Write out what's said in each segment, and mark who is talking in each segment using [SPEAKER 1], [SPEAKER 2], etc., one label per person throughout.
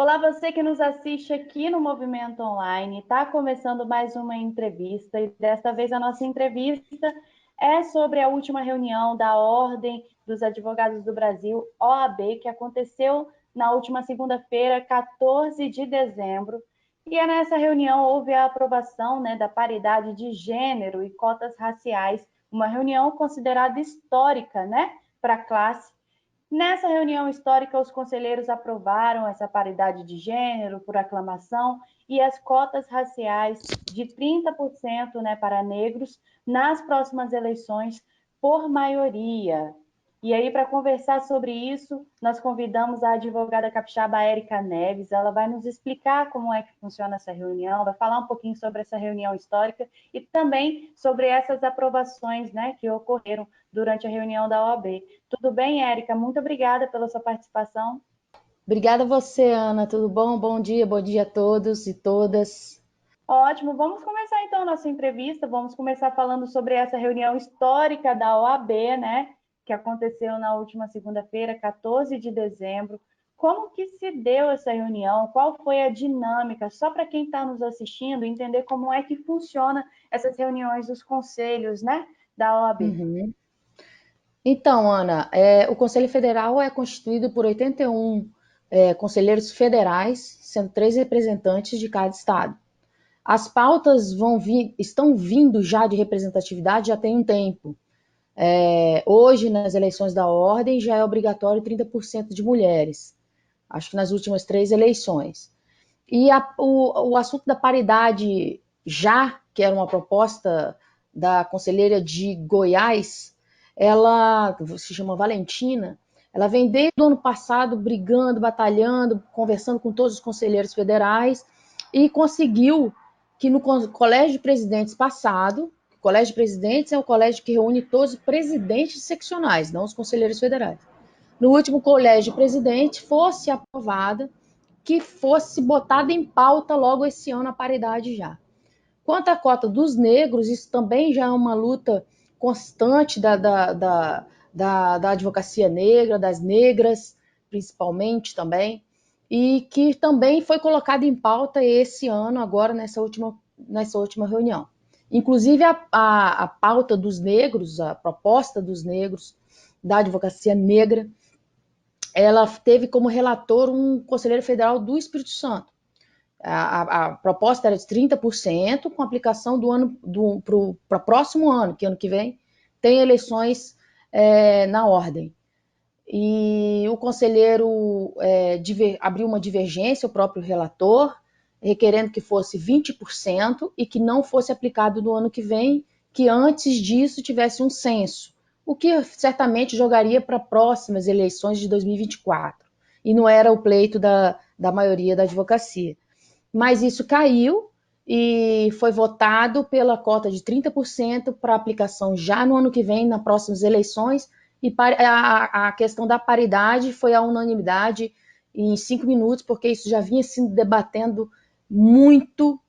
[SPEAKER 1] Olá, você que nos assiste aqui no Movimento Online. Está começando mais uma entrevista e desta vez a nossa entrevista é sobre a última reunião da Ordem dos Advogados do Brasil, OAB, que aconteceu na última segunda-feira, 14 de dezembro. E nessa reunião houve a aprovação, da paridade de gênero e cotas raciais, uma reunião considerada histórica, para a classe. Nessa reunião histórica, os conselheiros aprovaram essa paridade de gênero por aclamação e as cotas raciais de 30%, para negros nas próximas eleições por maioria. E aí, para conversar sobre isso, nós convidamos a advogada capixaba Érica Neves. Ela vai nos explicar como é que funciona essa reunião, vai falar um pouquinho sobre essa reunião histórica e também sobre essas aprovações, que ocorreram durante a reunião da OAB. Tudo bem, Érica? Muito obrigada pela sua participação.
[SPEAKER 2] Obrigada a você, Ana. Tudo bom? Bom dia a todos e todas.
[SPEAKER 1] Ótimo, vamos começar então a nossa entrevista. Vamos começar falando sobre essa reunião histórica da OAB, que aconteceu na última segunda-feira, 14 de dezembro. Como que se deu essa reunião? Qual foi a dinâmica? Só para quem está nos assistindo entender como é que funciona essas reuniões dos conselhos, da OAB.
[SPEAKER 2] Uhum. Então, Ana, o Conselho Federal é constituído por 81 conselheiros federais, sendo 3 representantes de cada estado. As pautas estão vindo já de representatividade já tem um tempo. Hoje, nas eleições da Ordem, já é obrigatório 30% de mulheres. Acho que nas últimas 3 eleições. E o assunto da paridade, já que era uma proposta da conselheira de Goiás, ela se chama Valentina, ela vem desde o ano passado brigando, batalhando, conversando com todos os conselheiros federais e conseguiu que no colégio de presidentes passado, o colégio de presidentes é o colégio que reúne todos os presidentes seccionais, não os conselheiros federais. No último colégio de presidente fosse aprovada que fosse botada em pauta logo esse ano a paridade já. Quanto à cota dos negros, isso também já é uma luta constante da advocacia negra, das negras, principalmente também, e que também foi colocado em pauta esse ano, agora nessa última reunião. Inclusive, a pauta dos negros, a proposta dos negros, da advocacia negra, ela teve como relator um conselheiro federal do Espírito Santo. A proposta era de 30%, com aplicação para o próximo ano, que ano que vem tem eleições na ordem. E o conselheiro abriu uma divergência, o próprio relator, requerendo que fosse 20% e que não fosse aplicado no ano que vem, que antes disso tivesse um censo, o que certamente jogaria para próximas eleições de 2024. E não era o pleito da maioria da advocacia. Mas isso caiu e foi votado pela cota de 30% para aplicação já no ano que vem, nas próximas eleições, e a questão da paridade foi a unanimidade em 5 minutos, porque isso já vinha se debatendo muito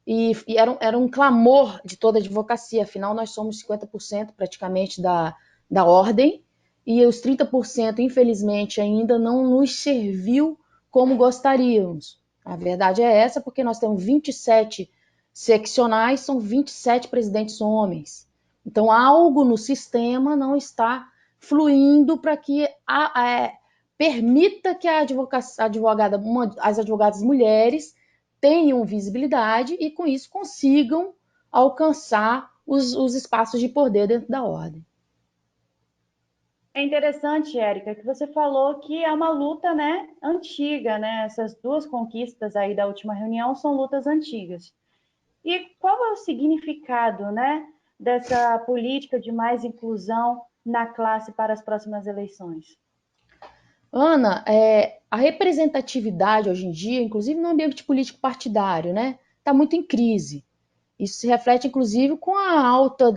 [SPEAKER 2] e era um clamor de toda a advocacia, afinal nós somos 50% praticamente da ordem, e os 30% infelizmente ainda não nos serviu como gostaríamos. A verdade é essa, porque nós temos 27 seccionais, são 27 presidentes homens. Então, algo no sistema não está fluindo para que permita que as advogadas mulheres tenham visibilidade e, com isso, consigam alcançar os espaços de poder dentro da ordem.
[SPEAKER 1] É interessante, Érica, que você falou que é uma luta, antiga, Essas duas conquistas aí da última reunião são lutas antigas. E qual é o significado, dessa política de mais inclusão na classe para as próximas eleições?
[SPEAKER 2] Ana, a representatividade hoje em dia, inclusive no ambiente político partidário, está muito em crise. Isso se reflete, inclusive, com a alta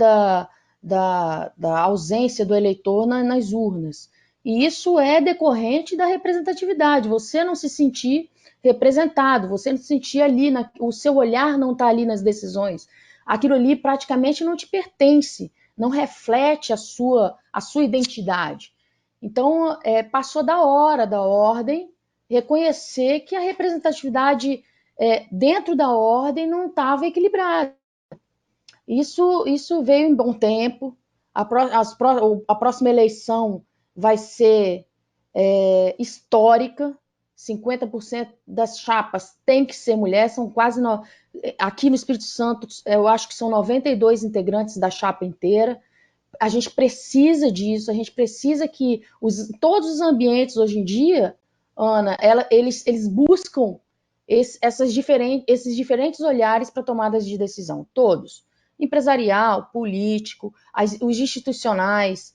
[SPEAKER 2] da ausência do eleitor nas urnas. E isso é decorrente da representatividade. Você não se sentir representado, você não se sentir ali, o seu olhar não está ali nas decisões. Aquilo ali praticamente não te pertence, não reflete a sua identidade. Então, passou da hora da ordem reconhecer que a representatividade dentro da ordem não estava equilibrada. Isso veio em bom tempo. A próxima eleição vai ser histórica. 50% das chapas tem que ser mulher, são quase. Aqui no Espírito Santo, eu acho que são 92 integrantes da chapa inteira. A gente precisa disso, a gente precisa que todos os ambientes hoje em dia, Ana, eles buscam esses diferentes olhares para tomadas de decisão, todos. Empresarial, político, os institucionais,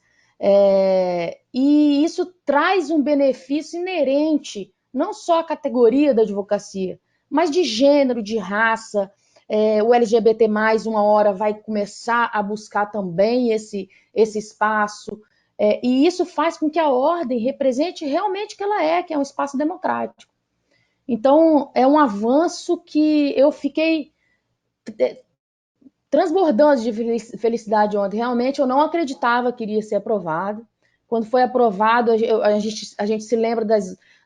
[SPEAKER 2] e isso traz um benefício inerente, não só à categoria da advocacia, mas de gênero, de raça. O LGBT+, uma hora vai começar a buscar também esse espaço, e isso faz com que a ordem represente realmente o que ela que é um espaço democrático. Então, é um avanço que eu fiquei transbordando de felicidade ontem. Realmente, eu não acreditava que iria ser aprovado. Quando foi aprovado, a gente se lembra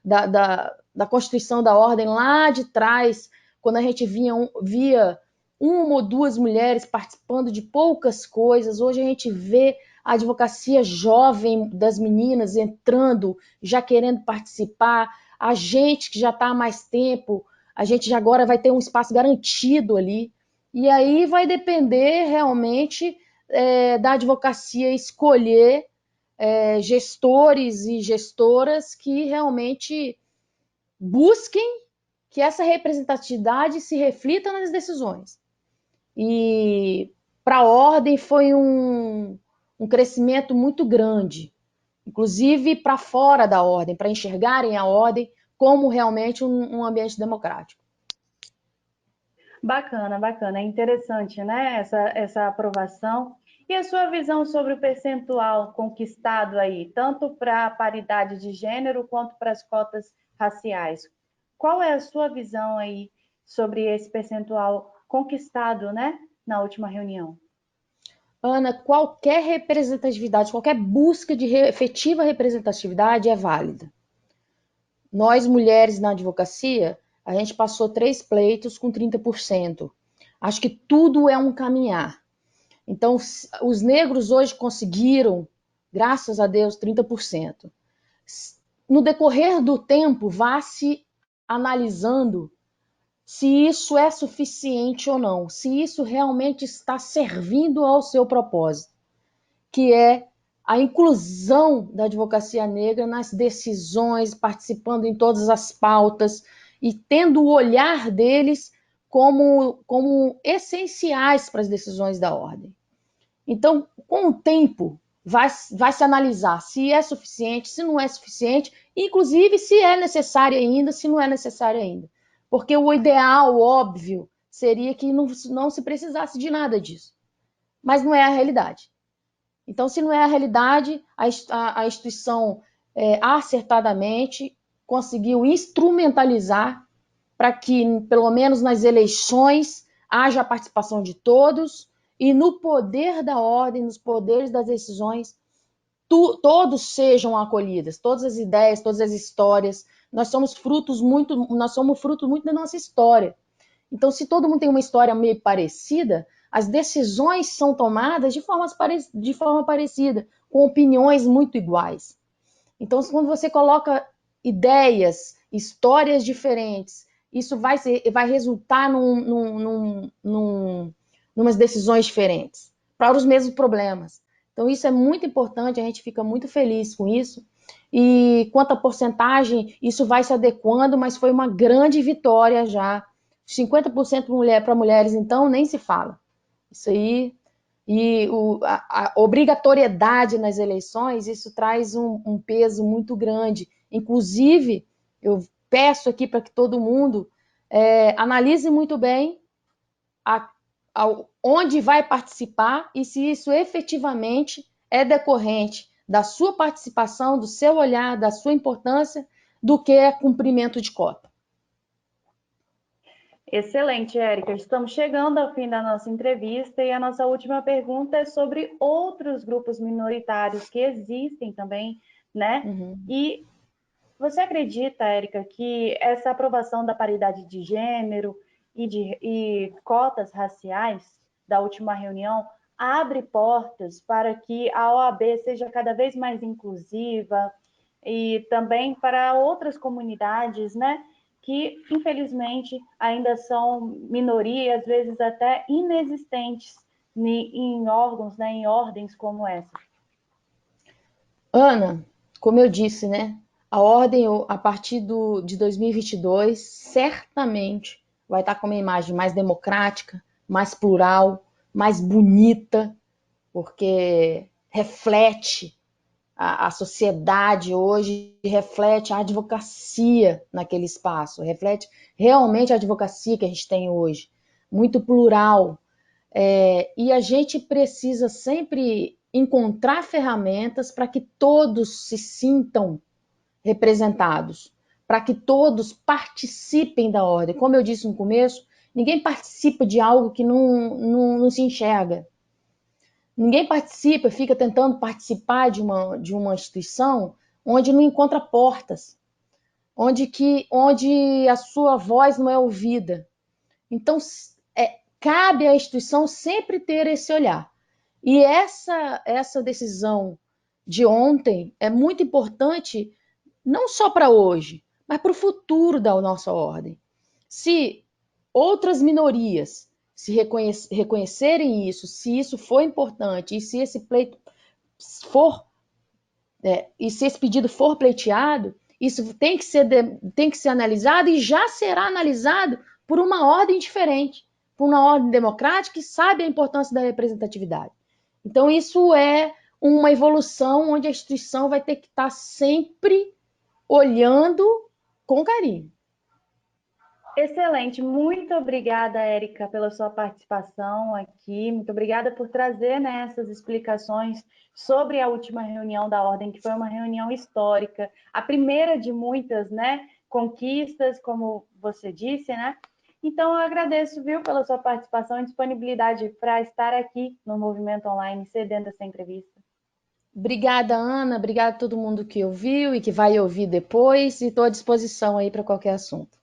[SPEAKER 2] da Constituição da Ordem lá de trás, quando a gente via uma ou duas mulheres participando de poucas coisas. Hoje a gente vê a advocacia jovem das meninas entrando, já querendo participar. A gente que já está há mais tempo, a gente já agora vai ter um espaço garantido ali. E aí vai depender realmente da advocacia escolher gestores e gestoras que realmente busquem que essa representatividade se reflita nas decisões. E para a ordem foi um crescimento muito grande, inclusive para fora da ordem, para enxergarem a ordem como realmente um ambiente democrático.
[SPEAKER 1] Bacana, bacana. É interessante, né, essa aprovação. E a sua visão sobre o percentual conquistado aí, tanto para a paridade de gênero quanto para as cotas raciais? Qual é a sua visão aí sobre esse percentual conquistado, né, na última reunião?
[SPEAKER 2] Ana, qualquer representatividade, qualquer busca de efetiva representatividade é válida. Nós, mulheres na advocacia, a gente passou 3 pleitos com 30%. Acho que tudo é um caminhar. Então, os negros hoje conseguiram, graças a Deus, 30%. No decorrer do tempo, vá se analisando se isso é suficiente ou não, se isso realmente está servindo ao seu propósito, que é a inclusão da advocacia negra nas decisões, participando em todas as pautas e tendo o olhar deles como essenciais para as decisões da ordem. Então, com o tempo, vai se analisar se é suficiente, se não é suficiente, inclusive se é necessário ainda, se não é necessário ainda. Porque o ideal, óbvio, seria que não se precisasse de nada disso. Mas não é a realidade. Então, se não é a realidade, a instituição acertadamente conseguiu instrumentalizar para que, pelo menos nas eleições, haja a participação de todos e no poder da ordem, nos poderes das decisões, todos sejam acolhidas, todas as ideias, todas as histórias. Nós somos fruto muito da nossa história. Então, se todo mundo tem uma história meio parecida, as decisões são tomadas de forma parecida, com opiniões muito iguais. Então, quando você coloca ideias, histórias diferentes, isso vai resultar numas decisões diferentes, para os mesmos problemas. Então, isso é muito importante, a gente fica muito feliz com isso. E quanto à porcentagem, isso vai se adequando, mas foi uma grande vitória já. 50% para mulheres, então, nem se fala. Isso aí. E a obrigatoriedade nas eleições, isso traz um peso muito grande. Inclusive, eu peço aqui para que todo mundo analise muito bem onde vai participar e se isso efetivamente é decorrente da sua participação, do seu olhar, da sua importância, do que cumprimento de cota.
[SPEAKER 1] Excelente, Érica. Estamos chegando ao fim da nossa entrevista e a nossa última pergunta é sobre outros grupos minoritários que existem também, né?
[SPEAKER 2] Uhum.
[SPEAKER 1] E Você acredita, Érica, que essa aprovação da paridade de gênero e cotas raciais da última reunião abre portas para que a OAB seja cada vez mais inclusiva e também para outras comunidades, né, que infelizmente ainda são minoria, às vezes até inexistentes em órgãos, né, em ordens como essa?
[SPEAKER 2] Ana, como eu disse, né? A ordem, a partir de 2022, certamente vai estar com uma imagem mais democrática, mais plural, mais bonita, porque reflete a sociedade hoje, reflete a advocacia naquele espaço, reflete realmente a advocacia que a gente tem hoje, muito plural. E a gente precisa sempre encontrar ferramentas para que todos se sintam representados, para que todos participem da ordem. Como eu disse no começo, ninguém participa de algo que não se enxerga. Ninguém participa, fica tentando participar de uma instituição onde não encontra portas, onde a sua voz não é ouvida. Então, cabe à instituição sempre ter esse olhar. E essa decisão de ontem é muito importante, não só para hoje, mas para o futuro da nossa ordem. Se outras minorias se reconhecerem isso, se isso for importante e se esse pleito for e se esse pedido for pleiteado, isso tem que ser analisado e já será analisado por uma ordem diferente, por uma ordem democrática que sabe a importância da representatividade. Então, isso é uma evolução onde a instituição vai ter que estar sempre olhando com carinho.
[SPEAKER 1] Excelente, muito obrigada, Érica, pela sua participação aqui. Muito obrigada por trazer, né, essas explicações sobre a última reunião da Ordem, que foi uma reunião histórica, a primeira de muitas, né, conquistas, como você disse, né? Então, eu agradeço, viu, pela sua participação e disponibilidade para estar aqui no Movimento Online, cedendo essa entrevista.
[SPEAKER 2] Obrigada, Ana. Obrigada a todo mundo que ouviu e que vai ouvir depois. E estou à disposição aí para qualquer assunto.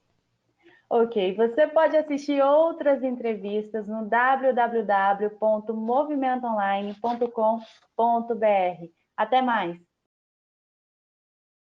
[SPEAKER 1] Ok, você pode assistir outras entrevistas no www.movimentoonline.com.br. Até mais!